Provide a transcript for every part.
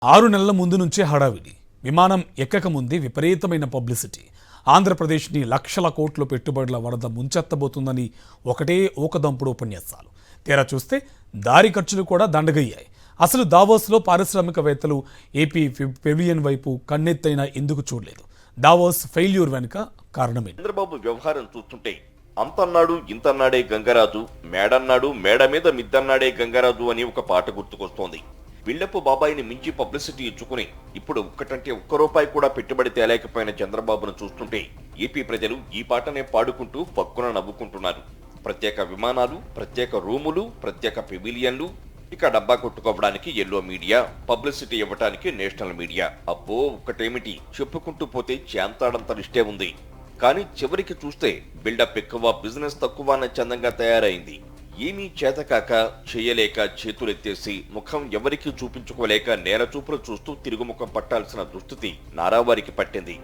6 నెలల ముందు నుంచే హడావిడి. విమానం ఎక్కక ముందే విపరీతమైన పబ్లిసిటీ. ఆంధ్రప్రదేశ్ని లక్షల కోట్ల పెట్టుబడుల వరద ముంచెత్తబోతుందని ఒకటే ఊకదంపుడు ఉపన్యాసాలు. తీరా చూస్తే దారి ఖర్చులు కూడా దండగయ్యాయి. అసలు దావోస్లో పారిశ్రామికవేత్తలు ఏపీ పెవిలియన్ వైపు కన్నెత్తైనా ఎందుకు చూడలేదు? దావోస్ ఫెయిల్యూర్ వెనుక కారణమే. చంద్రబాబు వ్యవహారం చూస్తుంటే అంతన్నాడు ఇంతన్నాడే గంగరాజు, మేడన్నాడు మేడ మీద మిద్దన్నాడే గంగరాజు అని ఒక పాట గుర్తుకొస్తోంది. బిల్డప్ బాబాయిని మించి పబ్లిసిటీ ఇచ్చుకుని ఇప్పుడు ఒక్కటంటే ఒక్క రూపాయి కూడా పెట్టుబడి తేలేకపోయిన చంద్రబాబును చూస్తుంటే ఏపీ ప్రజలు ఈ పాటనే పాడుకుంటూ పక్కున నవ్వుకుంటున్నారు. ప్రత్యేక విమానాలు, ప్రత్యేక రూములు, ప్రత్యేక పెవిలియన్లు, ఇక డబ్బా కొట్టుకోవడానికి ఎల్లో మీడియా, పబ్లిసిటీ ఇవ్వడానికి నేషనల్ మీడియా. అబ్బో ఒక్కటేమిటి, చెప్పుకుంటూ పోతే చాంతాడంత లిస్టే ఉంది. కానీ చివరికి చూస్తే బిల్డప్ ఎక్కువ, బిజినెస్ తక్కువ అన్న చందంగా తయారైంది. ఏమీ చేతకాక, చేయలేక చేతులెత్తేసి ముఖం ఎవరికీ చూపించుకోలేక నేల చూపులు చూస్తూ తిరుగుముఖం పట్టాల్సిన దుస్థితి నారావారికి పట్టింది.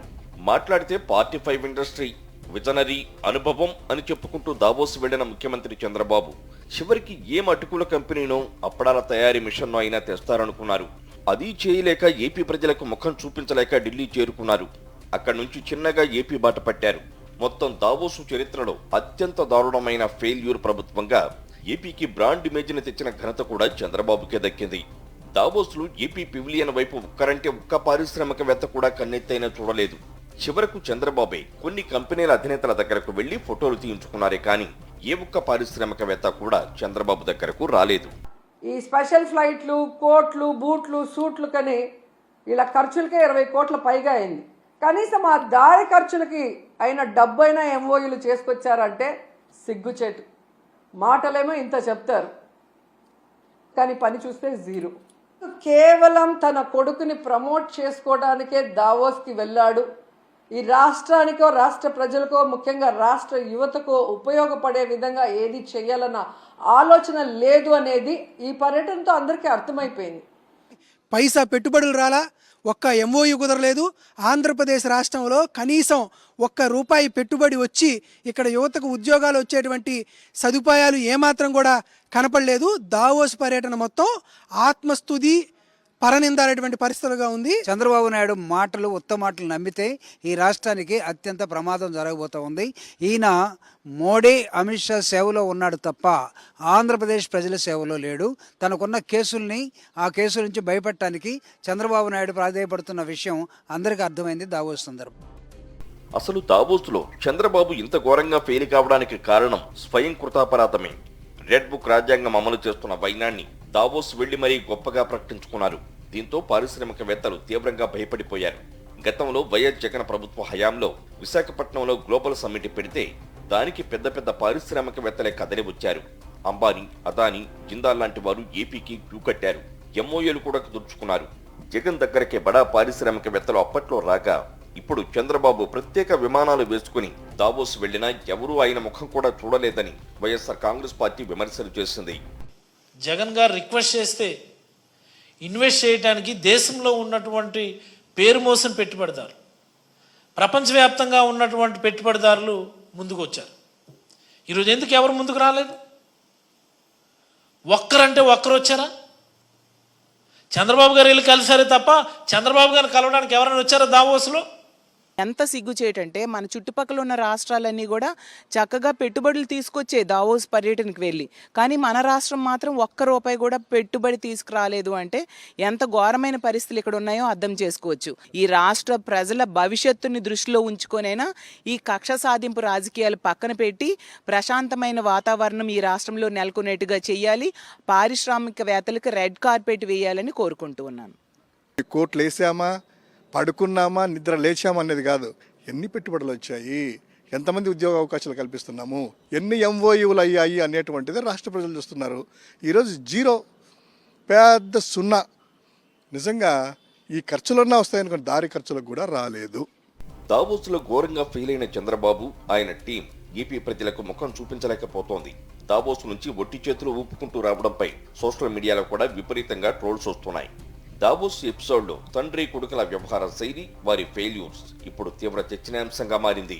మాట్లాడితే 45 ఇండస్ట్రీ, విజనరీ, అనుభవం అని చెప్పుకుంటూ దావోస్ వెళ్లిన ముఖ్యమంత్రి చంద్రబాబు చివరికి ఏ అటుకుల కంపెనీనో, అప్పడాల తయారీ మిషన్నో అయినా తెస్తారనుకున్నారు. అది చేయలేక ఏపీ ప్రజలకు ముఖం చూపించలేక ఢిల్లీ చేరుకున్నారు. అక్కడి నుంచి చిన్నగా ఏపీ బాట పట్టారు. మొత్తం దావోసు చరిత్రలో అత్యంత దారుణమైన ఫెయిల్యూర్ ప్రభుత్వంగా ఏపీకి బ్రాండ్ ఇమేజ్ని తెచ్చిన ఘనత కూడా చంద్రబాబుకే దక్కింది. దావోస్లో ఏపీ పెవిలియన్ వైపు ఒక్కరంటే ఒక్క పారిశ్రామికవేత్త కూడా కన్నెత్తైనా చూడలేదు. చివరకు చంద్రబాబే కొన్ని కంపెనీల అధినేతల దగ్గరకు వెళ్లి ఫోటోలు తీయించుకున్నారే కానీ ఏ ఒక్క పారిశ్రామికవేత్త కూడా చంద్రబాబు దగ్గరకు రాలేదు. ఈ స్పెషల్ ఫ్లైట్లు, కోట్లు, బూట్లు, సూట్లు కని ఇలా ఖర్చులకే 20 కోట్ల పైగా అయింది. కనీసం ఆ దారి ఖర్చులకి అయిన డబ్బైనా ఎంఓయూలు చేసుకొచ్చారంటే సిగ్గుచేటు. మాటలేమో ఇంత చెప్తారు కానీ పని చూస్తే జీరో. కేవలం తన కొడుకుని ప్రమోట్ చేసుకోవడానికే దావోస్కి వెళ్ళాడు. ఈ రాష్ట్రానికో, రాష్ట్ర ప్రజలకో, ముఖ్యంగా రాష్ట్ర యువతకో ఉపయోగపడే విధంగా ఏది చేయాలన్న ఆలోచన లేదు అనేది ఈ పర్యటనతో అందరికీ అర్థమైపోయింది. పైసా పెట్టుబడులు రాలా, ఒక్క ఎంఓయూ కుదరలేదు. ఆంధ్రప్రదేశ్ రాష్ట్రంలో కనీసం ఒక్క రూపాయి పెట్టుబడి వచ్చి ఇక్కడ యువతకు ఉద్యోగాలు వచ్చేటువంటి సదుపాయాలు ఏమాత్రం కూడా కనపడలేదు. దావోస్ పర్యటన మొత్తం ఆత్మస్తుతి, పరనిందాలటువంటి పరిస్థితులుగా ఉంది. చంద్రబాబు నాయుడు మాటలు, ఉత్తమ మాటలు నమ్మితే ఈ రాష్ట్రానికి అత్యంత ప్రమాదం జరగబోతూ ఉంది. ఈయన మోడీ, అమిత్ షా సేవలో ఉన్నాడు తప్ప ఆంధ్రప్రదేశ్ ప్రజల సేవలో లేడు. తనకున్న కేసుల్ని, ఆ కేసుల నుంచి భయపడటానికి చంద్రబాబు నాయుడు ప్రాధాయపడుతున్న విషయం అందరికీ అర్థమైంది దావోస్ సందర్భం. అసలు దావోస్లో చంద్రబాబు ఇంత ఘోరంగా ఫెయిల్ కావడానికి కారణం స్వయం కృతాపరాధమే. రెడ్ బుక్ రాజ్యాంగం అమలు చేస్తున్న వైనాన్ని దావోస్ వెళ్లి మరీ గొప్పగా ప్రకటించుకున్నారు. దీంతో పారిశ్రామికవేత్తలు తీవ్రంగా భయపడిపోయారు. గతంలో వైఎస్ జగన్ ప్రభుత్వ హయాంలో విశాఖపట్నంలో గ్లోబల్ సమ్మిట్ పెడితే దానికి పెద్ద పెద్ద పారిశ్రామికవేత్తలే కదలి వచ్చారు. అంబానీ, అదానీ, జిందాల్ లాంటి వారు ఏపీకి క్యూ కట్టారు. ఎంఓయూలు కూడా కుదుర్చుకున్నారు. జగన్ దగ్గరకే బడా పారిశ్రామికవేత్తలు అప్పట్లో రాగా ఇప్పుడు చంద్రబాబు ప్రత్యేక విమానాలు వేసుకుని దావోస్ వెళ్లినా ఎవరూ ఆయన ముఖం కూడా చూడలేదని వైఎస్ఆర్ కాంగ్రెస్ పార్టీ విమర్శలు చేసింది. జగన్ గారు రిక్వెస్ట్ చేస్తే ఇన్వెస్ట్ చేయడానికి దేశంలో ఉన్నటువంటి పేరు మోసిన పెట్టుబడిదారులు, ప్రపంచవ్యాప్తంగా ఉన్నటువంటి పెట్టుబడిదారులు ముందుకు వచ్చారు. ఈరోజు ఎందుకు ఎవరు ముందుకు రాలేదు? ఒక్కరంటే ఒక్కరు వచ్చారా? చంద్రబాబు గారు వెళ్ళి కలిసారే తప్ప చంద్రబాబు గారిని కలవడానికి ఎవరైనా వచ్చారా దావోస్లో? ఎంత సిగ్గుచేటంటే మన చుట్టుపక్కల ఉన్న రాష్ట్రాలన్నీ కూడా చక్కగా పెట్టుబడులు తీసుకొచ్చే దావోస్ పర్యటనకు వెళ్ళి, కానీ మన రాష్ట్రం మాత్రం ఒక్క రూపాయి కూడా పెట్టుబడి తీసుకురాలేదు అంటే ఎంత ఘోరమైన పరిస్థితులు ఇక్కడ ఉన్నాయో అర్థం చేసుకోవచ్చు. ఈ రాష్ట్ర ప్రజల భవిష్యత్తుని దృష్టిలో ఉంచుకొనైనా ఈ కక్ష సాధింపు రాజకీయాలు పక్కన పెట్టి ప్రశాంతమైన వాతావరణం ఈ రాష్ట్రంలో నెలకొనేట్టుగా చేయాలి. పారిశ్రామికవేత్తలకు రెడ్ కార్పెట్ వేయాలని కోరుకుంటూ ఉన్నాను. కోట్లు వేసామా, పడుకున్నామా, నిద్ర లేచామా అనేది కాదు. ఎన్ని పెట్టుబడులు వచ్చాయి, ఎంతమంది ఉద్యోగ అవకాశాలు కల్పిస్తున్నాము, ఎన్ని ఎంఓయూలు అయ్యాయి అనేటువంటిది రాష్ట్ర ప్రజలు చూస్తున్నారు. ఈరోజు జీరో, పెద్ద సున్నా. నిజంగా ఈ ఖర్చులన్నా వస్తాయనుకున్న దారి ఖర్చులకు కూడా రాలేదు. దావోస్లో ఘోరంగా ఫెయిల్ అయిన చంద్రబాబు, ఆయన టీం ఏపీ ప్రజలకు ముఖం చూపించలేకపోతోంది. దావోస్ నుంచి ఒట్టి చేతులు ఊపుకుంటూ రావడంపై సోషల్ మీడియాలో కూడా విపరీతంగా ట్రోల్స్ వస్తున్నాయి. దావోస్ ఎపిసోడ్లో తండ్రి కొడుకుల వ్యవహార శైలి, వారి ఫెయిల్యూర్స్ ఇప్పుడు తీవ్ర చర్చనీయాంశంగా మారింది.